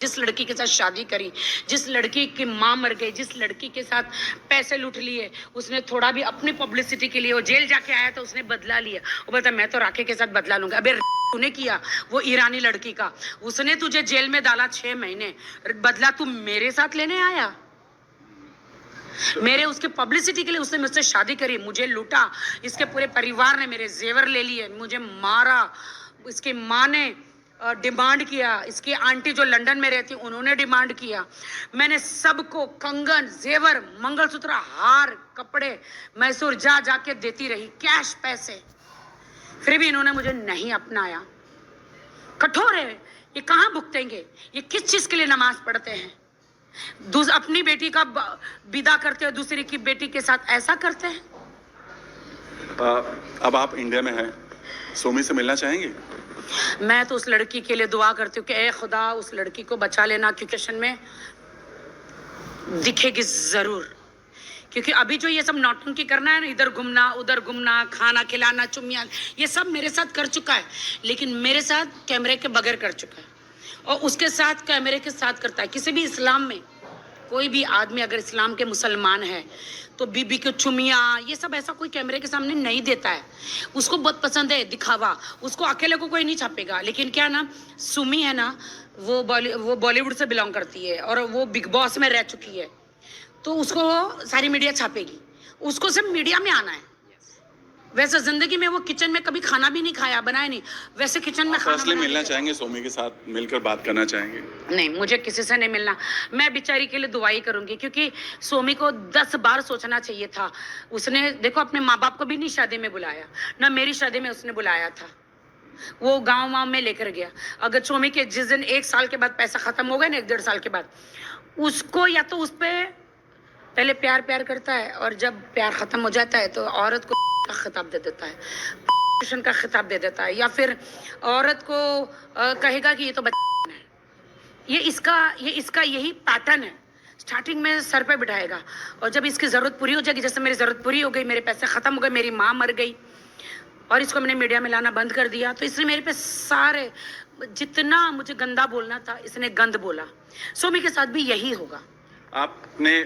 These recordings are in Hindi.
जिस लड़की के साथ शादी करी, जिस लड़की की माँ मर गई, जिस लड़की के साथ पैसे लूट लिए, उसने थोड़ा भी अपनी पब्लिसिटी के लिए, वो जेल जाके आया तो उसने बदला लिया। वो बोलता मैं तो राखी के साथ बदला लूंगा। अबे तूने किया वो ईरानी लड़की का, उसने तुझे जेल में डाला 6 महीने, बदला तू मेरे साथ लेने आया। मेरे उसके पब्लिसिटी के लिए उसने मुझसे शादी करी, मुझे लूटा, इसके पूरे परिवार ने मेरे जेवर ले लिए, मुझे मारा, इसकी माँ ने डिमांड किया, इसकी आंटी जो लंदन में रहती उन्होंने डिमांड किया। मैंने सबको कंगन, जेवर, मंगलसूत्र, हार, कपड़े मैसूर जा जाके देती रही, कैश पैसे, फिर भी इन्होंने मुझे नहीं अपनाया। कठोर है ये, कहाँ भुगतेंगे? ये किस चीज के लिए नमाज पढ़ते हैं? अपनी बेटी का विदा करते हैं, दूसरी की बेटी के साथ ऐसा करते हैं। अब आप इंडिया में हैं, सोमी से मिलना चाहेंगे? मैं तो उस लड़की के लिए दुआ करती हूँ कि ए खुदा उस लड़की को बचा लेना, क्योंकि में दिखेगी जरूर। क्योंकि अभी जो ये सब नौटंकी करना है ना, इधर घूमना उधर घूमना, खाना खिलाना, चुम्मियाँ, ये सब मेरे साथ कर चुका है, लेकिन मेरे साथ कैमरे के बगैर कर चुका है, और उसके साथ कैमरे के साथ करता है। किसी भी इस्लाम में कोई भी आदमी अगर इस्लाम के मुसलमान है तो बीबी के चुमियाँ ये सब ऐसा कोई कैमरे के सामने नहीं देता है। उसको बहुत पसंद है दिखावा, उसको अकेले को कोई नहीं छापेगा। लेकिन क्या ना, सुमी है ना, वो बॉलीवुड से बिलोंग करती है और वो बिग बॉस में रह चुकी है, तो उसको सारी मीडिया छापेगी, उसको सिर्फ मीडिया में आना है। वैसे जिंदगी में वो किचन में कभी खाना भी नहीं खाया, बनाया नहीं, वैसे किचन में खाना असली मिलना चाहेंगे, सोमी के साथ मिलकर बात करना चाहेंगे? नहीं, मुझे किसी से नहीं मिलना। मैं बेचारी के लिए दुआई करूंगी, क्योंकि सोमी को 10 बार सोचना चाहिए था। उसने देखो अपने माँ बाप को भी नहीं शादी में बुलाया, ना मेरी शादी में उसने बुलाया था, वो गाँव वाँव में लेकर गया। अगर सोमी के जिस दिन 1 साल के बाद पैसा खत्म हो गया ना, 1-1.5 साल के बाद, उसको या तो उस पर पहले प्यार प्यार करता है, और जब प्यार खत्म हो जाता है तो औरत को का खिताब दे देता है, का खिताब दे देता है, या फिर औरत को कहेगा कि ये तो बच्चा है। ये इसका यही पैटर्न है। स्टार्टिंग में सर पे बिठाएगा, और जब इसकी जरूरत पूरी हो जाएगी, जैसे मेरी जरूरत पूरी हो गई, मेरे पैसे खत्म हो गए, मेरी माँ मर गई और इसको मैंने मीडिया में लाना बंद कर दिया, तो इसने मेरे पे सारे जितना मुझे गंदा बोलना था इसने गंद बोला। सोमी के साथ भी यही होगा। आपने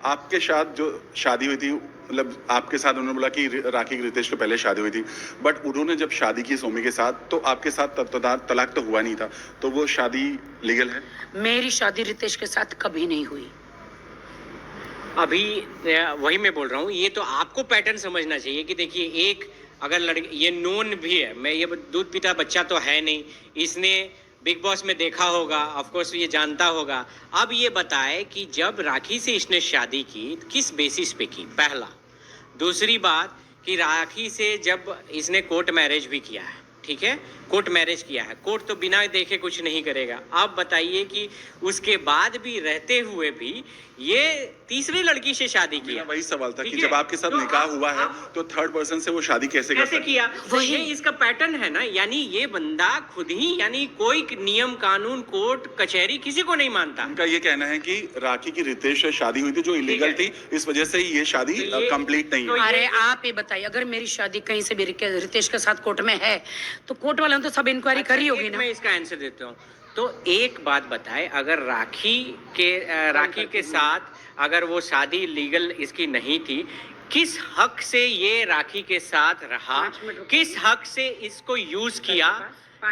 आपके साथ जो शादी हुई थी, मतलब आपके साथ उन्होंने बोला कि राखी रितेश को पहले शादी हुई थी, बट उन्होंने जब शादी की सोमी के साथ तो आपके साथ तलाक तो हुआ नहीं था, तो वो शादी लीगल है? मेरी शादी रितेश के साथ कभी नहीं हुई। अभी वही मैं बोल रहा हूँ, ये तो आपको पैटर्न समझना चाहिए कि देखिए, एक अगर लड़की, ये नोन भी है, मैं ये दूध पीता बच्चा तो है नहीं, इसने बिग बॉस में देखा होगा, ऑफ कोर्स ये जानता होगा। अब ये बताए कि जब राखी से इसने शादी की किस बेसिस पे की, पहला। दूसरी बात कि राखी से जब इसने कोर्ट मैरिज भी किया है, ठीक है, कोर्ट मैरिज किया है, कोर्ट तो बिना देखे कुछ नहीं करेगा। आप बताइए कि उसके बाद भी रहते हुए भी ये तीसरी लड़की से शादी किया। वही सवाल था कि जब आपके साथ निकाह हुआ है तो थर्ड पर्सन से वो शादी कैसे किया? ये इसका पैटर्न है ना, यानी ये बंदा खुद ही, यानी कोई नियम कानून कोर्ट कचहरी किसी को नहीं मानता। उनका ये कहना है कि राखी की रितेश से शादी हुई थी जो इलीगल थी, इस वजह से ये शादी कंप्लीट नहीं है। अरे आप ये बताइए, अगर मेरी शादी कहीं से भी रितेश के साथ कोर्ट में है तो कोर्ट वालों ने तो सब इंक्वायरी करी होगी ना। मैं इसका आंसर देता हूँ। तो एक बात बताए, अगर राखी के साथ अगर वो शादी लीगल इसकी नहीं थी, किस हक से ये राखी के साथ रहा, किस हक से इसको यूज किया?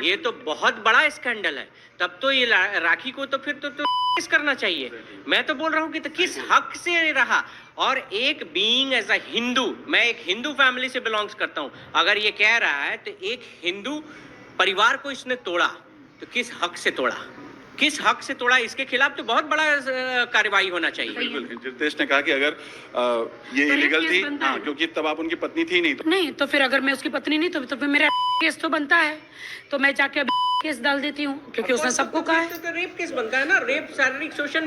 ये तो बहुत बड़ा स्कैंडल है। तब तो ये राखी को तो फिर तो केस करना चाहिए। मैं तो बोल रहा हूँ कि तो किस हक से रहा। और एक बीइंग एज अ हिंदू, मैं एक हिंदू फैमिली से बिलोंग्स करता हूँ, अगर ये कह रहा है तो एक हिंदू परिवार को इसने तोड़ा, तो किस हक से तोड़ा, किस हक से तोड़ा? इसके खिलाफ तो बहुत बड़ा कार्रवाई होना चाहिए। बिल्कुल, रितेश ने कहा कि अगर ये तो इलीगल थी, हाँ, क्योंकि तब आप उनकी पत्नी थी नहीं, तो फिर अगर मैं उसकी पत्नी नहीं तो फिर मेरा केस तो बनता है, तो मैं जाके केस डाल देती हूँ, क्योंकि उसने सबको कहा है। तो रेप केस बनता है ना, रेप शारीरिक शोषण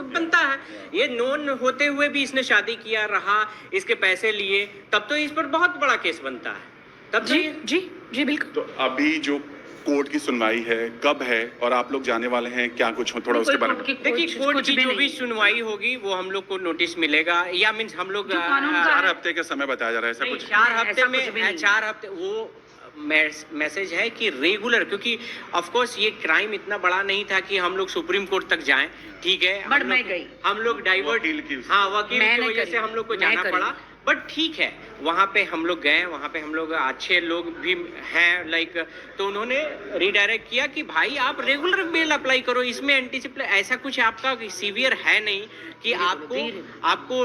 बनता है। ये नोन होते हुए भी इसने शादी किया, रहा, इसके पैसे लिए, तब तो इस पर बहुत बड़ा केस बनता है। तब जी जी जी बिल्कुल। तो अभी जो कोर्ट की सुनवाई है कब है और आप लोग जाने वाले हैं, क्या कुछ थोड़ा उसके बारे में? देखिए, कोर्ट की जो भी सुनवाई होगी वो हम लोग को नोटिस मिलेगा, या मीन्स हम लोग 4 हफ्ते का समय बताया जा रहा है, ऐसा कुछ? 4 हफ्ते में 4 हफ्ते वो मैसेज है कि रेगुलर, क्योंकि ऑफ कोर्स ये क्राइम इतना बड़ा नहीं था कि हम लोग सुप्रीम कोर्ट तक जाएं, ठीक है, बट मैं गई, हम लोग डाइवर्ट, हाँ वकील की वजह से हम लोग को जाना पड़ा, बट ठीक है, वहाँ पे हम लोग गए, वहाँ पे हम लोग अच्छे लोग भी हैं लाइक, तो उन्होंने रिडायरेक्ट किया कि भाई आप रेगुलर बेल अप्लाई करो, इसमें एंटीसिपेटरी ऐसा कुछ आपका सीवियर है नहीं कि आपको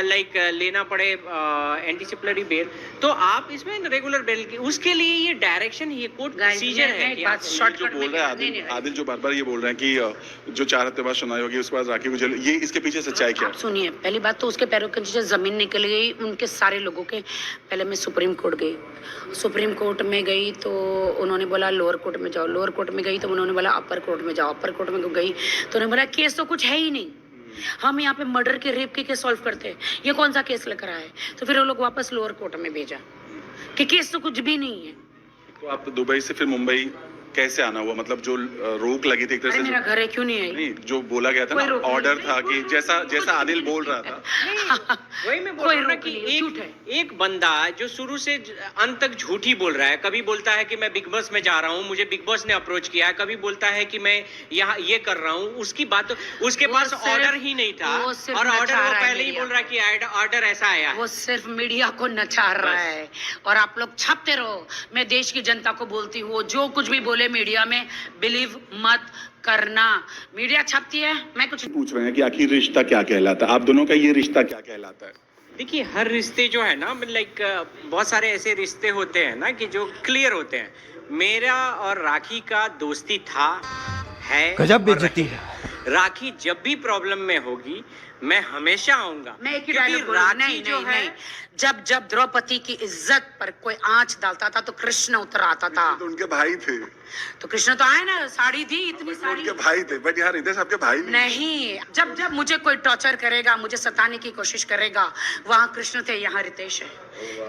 लाइक लेना पड़े एंटीसिपेटरी बेल, तो आप इसमें रेगुलर बेल की, उसके लिए ये डायरेक्शन, ये कोर्ट प्रोसीजर है कि आप जो बोल रहे हैं आदिल जो बार बार ये बोल रहे हैं कि जो 4 हफ्ते बाद सुनाई होगी उसके बाद राखी को जेल, ये इसके पीछे सच्चाई क्या आप है? सुनिए, पहली बात तो उसके पैरों के नीचे जमीन निकल गई उनके सारे लोगों के। पहले मैं सुप्रीम कोर्ट गई, सुप्रीम कोर्ट में गई तो उन्होंने बोला लोअर कोर्ट में जाओ, लोअर कोर्ट में गई तो उन्होंने बोला अपर कोर्ट में जाओ, अपर कोर्ट में गई तो उन्होंने बोला केस तो कुछ है ही नहीं, हम यहाँ पे मर्डर के, रेप के केस सॉल्व करते हैं, ये कौन सा केस लेकर आए? तो फिर वो लोग वापस लोअर कोर्ट में भेजा कि केस तो कुछ भी नहीं है। तो आप दुबई से फिर मुंबई कैसे आना हुआ? मतलब जो रोक लगी थी एक तरह अरे से, मेरा घर है, क्यों नहीं आई? नहीं जो बोला गया था कोई ना, रोक ऑर्डर नहीं, था कि जैसा आदिल बोल रहा था, वही मैं बोल कोई रहा हूँ ना रोक कि नहीं, झूठ है। एक बंदा जो शुरू से अंत तक झूठ ही बोल रहा है, कभी बोलता है कि मैं बिग बॉस में जा रहा हूँ, मुझे बिग बॉस ने अप्रोच किया है, कभी बोलता है कि मैं यहाँ ये कर रहा हूँ, उसकी बात, उसके पास ऑर्डर ही नहीं था, और ऑर्डर वो पहले ही बोल रहा है कि ऑर्डर ऐसा आया है। वो सिर्फ मीडिया को नचा रहा है, और आप लोग छापते रहो। मैं देश की जनता को बोलती हूँ, जो कुछ भी बोले मीडिया में बिलीव मत करना। मीडिया छापती है, मैं कुछ पूछ रहे हैं कि आखिर रिश्ता क्या कहलाता है, आप दोनों का ये रिश्ता क्या कहलाता है? देखिए, हर रिश्ते जो है ना, लाइक बहुत सारे ऐसे रिश्ते होते हैं ना कि जो क्लियर होते हैं। मेरा और राखी का दोस्ती था, है, गजब बेइज्जती है। राखी जब भी प्रॉब्लम में होगी मैं हमेशा आऊंगा। मैं एक ही क्योंकि डायलॉग राखी नहीं, जो नहीं, है, नहीं। जब द्रौपदी की इज्जत पर कोई आंच डालता था तो कृष्ण उतर आता था। तो उनके भाई थे, तो कृष्ण तो आए ना, साड़ी थी, इतनी साड़ी उनके भाई थे, बट यार इधर आपके भाई नहीं। जब मुझे कोई टॉर्चर करेगा, मुझे सताने की कोशिश करेगा, वहाँ कृष्ण थे, यहाँ रितेश है,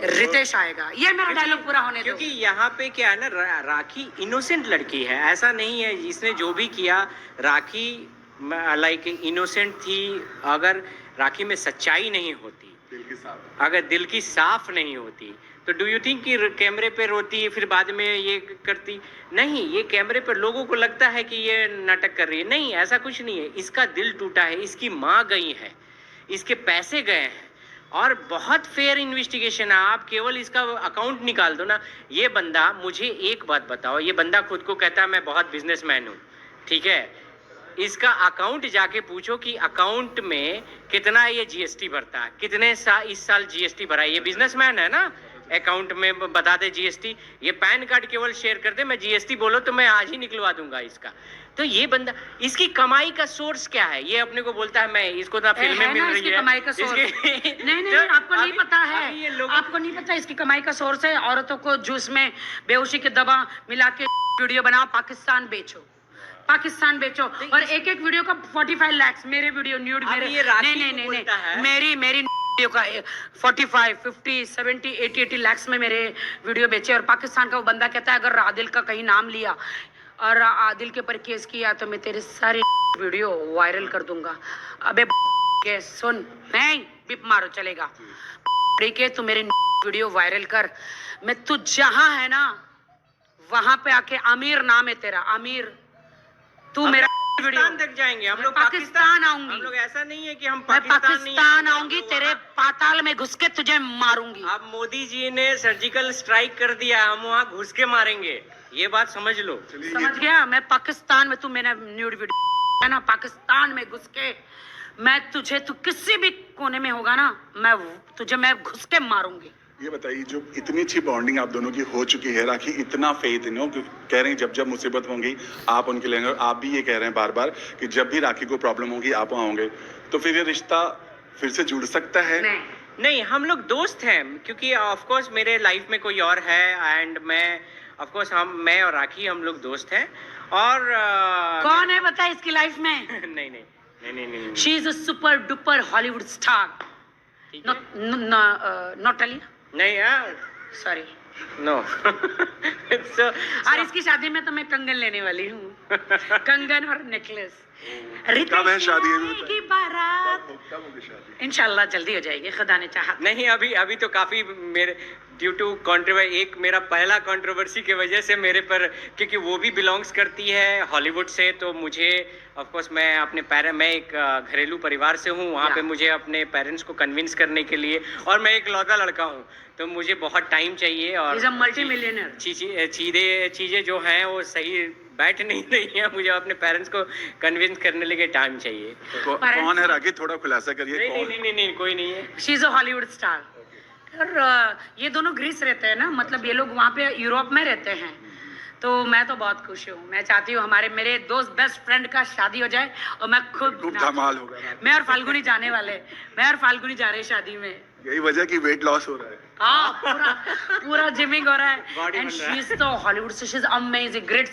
रितेश आएगा। ये मेरा डायलॉग पूरा होने दो। क्योंकि यहाँ पे क्या है ना, राखी इनोसेंट लड़की है, ऐसा नहीं है इसने जो भी किया, राखी लाइक इनोसेंट थी। अगर राखी में सच्चाई नहीं होती, दिल के साथ, अगर दिल की साफ नहीं होती, तो डू यू थिंक कि कैमरे पे रोती फिर बाद में ये करती? नहीं, ये कैमरे पर लोगों को लगता है कि ये नाटक कर रही है, नहीं, ऐसा कुछ नहीं है। इसका दिल टूटा है, इसकी माँ गई है, इसके पैसे गए हैं, और बहुत फेयर इन्वेस्टिगेशन है। आप केवल इसका अकाउंट निकाल दो ना। ये बंदा, मुझे एक बात बताओ, ये बंदा खुद को कहता है मैं बहुत बिजनेसमैन हूँ, ठीक है, इसका अकाउंट जाके पूछो कि अकाउंट में कितना ये जीएसटी भरता है, कितने इस साल जीएसटी भरा है। ये बिजनेसमैन है ना, अकाउंट में बता दे जीएसटी। ये पैन कार्ड केवल शेयर कर दे, मैं जीएसटी बोलो तो मैं आज ही निकलवा दूंगा इसका। तो ये बंदा, इसकी कमाई का सोर्स क्या है? ये अपने को बोलता है मैं, इसको ना फिल्में मिल रही है, कमाई का सोर्स नहीं, आपको नहीं पता है, आपको नहीं पता इसकी कमाई का सोर्स है औरतों को जूस में बेहोशी की दवा मिला के वीडियो बनाओ, पाकिस्तान बेचो, पाकिस्तान बेचो, और एक एक वीडियो का 45 लाख। मेरे वीडियो न्यूड, मेरे नहीं, मेरी वीडियो का 45, 50, 70, 80 लाख में मेरे वीडियो बेचे। और पाकिस्तान का वो बंदा कहता है अगर आदिल का कहीं नाम लिया और आदिल के ऊपर केस किया तो मैं तेरे सारे वीडियो वायरल कर दूंगा। अबे के सुन, नहीं बिप मारो चलेगा, के तू मेरे वीडियो वायरल कर, मैं तू जहां है ना वहां पे आके, आमिर नाम है तेरा, आमिर, तू मेरा पाकिस्तान तक जाएंगे हम लोग, पाकिस्तान आऊंगी। हम लोग, ऐसा नहीं है कि हम मैं पाकिस्तान पाकिस्तान आऊंगी, तेरे पाताल में घुस के तुझे मारूंगी। अब मोदी जी ने सर्जिकल स्ट्राइक कर दिया, हम वहाँ घुस के मारेंगे, ये बात समझ लो। समझ गया? मैं पाकिस्तान में, तू मेरा न्यूड वीडियो है ना, पाकिस्तान में घुस के मैं तुझे, तू किसी भी कोने में होगा ना, मैं घुस के मारूंगी। ये बताइए, जो इतनी अच्छी बॉन्डिंग आप दोनों की हो चुकी है, राखी इतना फेथ इन हो, कह रहे हैं जब जब मुसीबत होंगी आप उनके लेंगे, और आप भी ये कह रहे हैं बार बार कि जब भी राखी को प्रॉब्लम होगी आप वहाँ होंगे, तो फिर ये रिश्ता फिर से जुड़ सकता है? नहीं, हम लोग दोस्त हैं, क्योंकि ऑफ कोर्स मेरे लाइफ में कोई और है, एंड मैं ऑफ कोर्स, मैं और राखी हम लोग दोस्त हैं। और कौन है बता इसकी लाइफ में? नहीं, she is a super duper Hollywood star, not Alia, नहीं यार, सॉरी, नो। और इसकी शादी में तो मैं कंगन लेने वाली हूँ। कंगन और नेकलेस। कब है शादी? की बारात कब होगी शादी? इंशाल्लाह जल्दी हो जाएगी, खुदा ने चाहा। नहीं, अभी अभी तो काफी मेरे ड्यू टू कॉन्ट्रोवर्सी, एक मेरा पहला कंट्रोवर्सी की वजह से मेरे पर, क्योंकि वो भी बिलोंग्स करती है हॉलीवुड से, तो मुझे ऑफ कोर्स मैं एक घरेलू परिवार से हूँ, वहाँ पे Yeah. मुझे अपने पेरेंट्स को कन्विंस करने के लिए, और मैं एक लौता लड़का हूँ, तो मुझे बहुत टाइम चाहिए, और इज अ मल्टी मिलियनर। चीज़ें जो हैं वो सही बैठ नहीं रही है, मुझे अपने पेरेंट्स को कन्विंस करने के लिए टाइम चाहिए। कौन है राखी? थोड़ा खुलासा करिए। नहीं नहीं कौन? नहीं नहीं, कोई नहीं है। She is a Hollywood star. और ये दोनों ग्रीस रहते हैं ना, मतलब ये लोग वहाँ पे यूरोप में रहते हैं। तो मैं तो बहुत खुश हूँ, मैं चाहती हूँ मेरे दोस्त बेस्ट फ्रेंड का शादी हो जाए और मैं खुद खूब धमाल होगा। मैं और फाल्गुनी जाने वाले, मैं और फाल्गुनी जा रहे हैं शादी में। यही वजह की वेट लॉस हो रहा है। हाँ, पूरा जिमिंग हो रहा है। Body एंड बन रहा है। शी इज तो हॉलीवुड से, शी इज अमेजिंग, ग्रेट